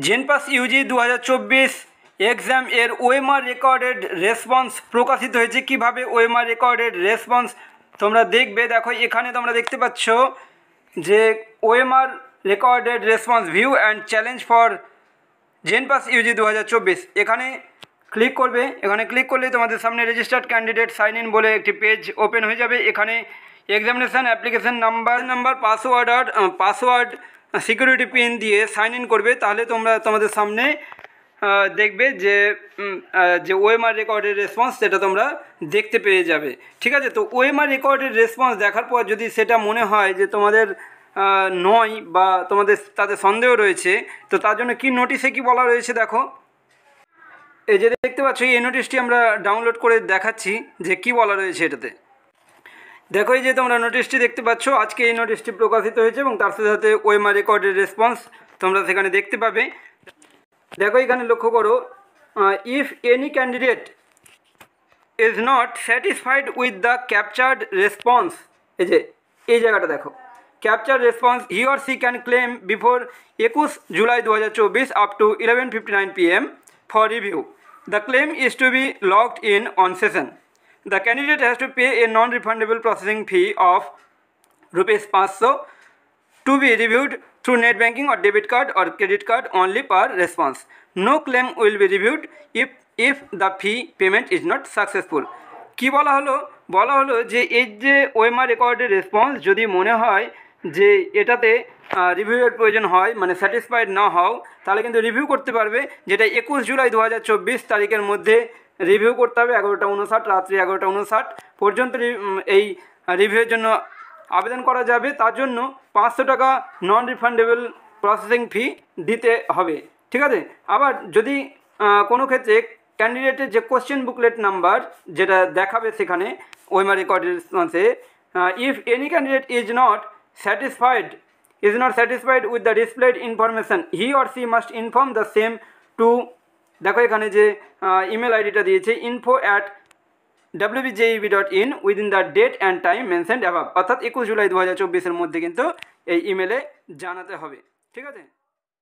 জেনপাস UG 2024 exam এর OMR recorded response প্রকাশিত হয়েছে। কিভাবে ওএমআর রেকর্ডেড রেসপন্স তোমরা দেখবে, দেখো এখানে তোমরা দেখতে পাচ্ছ যে OMR recorded response view and challenge for JENPAS UG 2024 এখানে ক্লিক করবে। এখানে ক্লিক করলে তোমাদের সামনে রেজিস্টার্ড ক্যান্ডিডেট সাইন ইন বলে একটি পেজ ওপেন হয়ে যাবে। এখানে examination application number password security pin দিয়ে সাইন ইন করবে, তাহলে তোমাদের সামনে দেখবে যে ওএমআর রেকর্ডের রেসপন্স সেটা তোমরা দেখতে পেয়ে যাবে। ঠিক আছে, তো ওএমআর রেকর্ডের রেসপন্স দেখার পর যদি সেটা মনে হয় যে তোমাদের নয় বা তোমাদের তাতে সন্দেহ রয়েছে, তো তার জন্য কি নোটিশে কি বলা রয়েছে দেখো। এই যে দেখতে পাচ্ছ এই নোটিশটি আমরা ডাউনলোড করে দেখাচ্ছি যে কি বলা রয়েছে এটাতে। দেখো এই যে তোমরা নোটিশটি দেখতে পাচ্ছ, আজকে এই নোটিশটি প্রকাশিত হয়েছে এবং তার সাথে সাথে ওএমআর রেকর্ডের রেসপন্স তোমরা সেখানে দেখতে পাবে। দেখো এখানে লক্ষ্য করো, if any candidate is not satisfied with the captured response, এই জায়গাটা দেখো, capture response he or she can claim before 21 July 2024 up to 11:59 PM for review. The claim is to be logged in on session. The candidate has to pay a non-refundable processing fee of ₹500 to be reviewed through net banking or debit card or credit card only per response. No claim will be reviewed if the fee payment is not successful. কি বলা হলো যে এই যে OMR রেকর্ডের response যদি মনে হয় যে এটাতে রিভিউয়ের প্রয়োজন হয়, মানে স্যাটিসফাইড না হও, তাহলে কিন্তু রিভিউ করতে পারবে, যেটা 21 জুলাই 2024 তারিখের মধ্যে রিভিউ করতে হবে। 11:59 রাত্রি 11:59 পর্যন্ত এই রিভিউয়ের জন্য আবেদন করা যাবে। তার জন্য 500 টাকা নন রিফান্ডেবল প্রসেসিং ফি দিতে হবে। ঠিক আছে, আবার যদি কোনো ক্ষেত্রে ক্যান্ডিডেটের যে কোশ্চেন বুকলেট নাম্বার যেটা দেখাবে সেখানে ওএমআর রেকর্ডের রেসপন্সে, if any candidate is not satisfied with the displayed information he or she must inform the same to, দেখো এখানে যে ইমেল আইডিটা দিয়েছে info@wbjeb.in within the date and time mentioned above, অর্থাৎ 21 জুলাই 2024 মধ্যে কিন্তু এই ইমেলে জানাতে হবে। ঠিক আছে।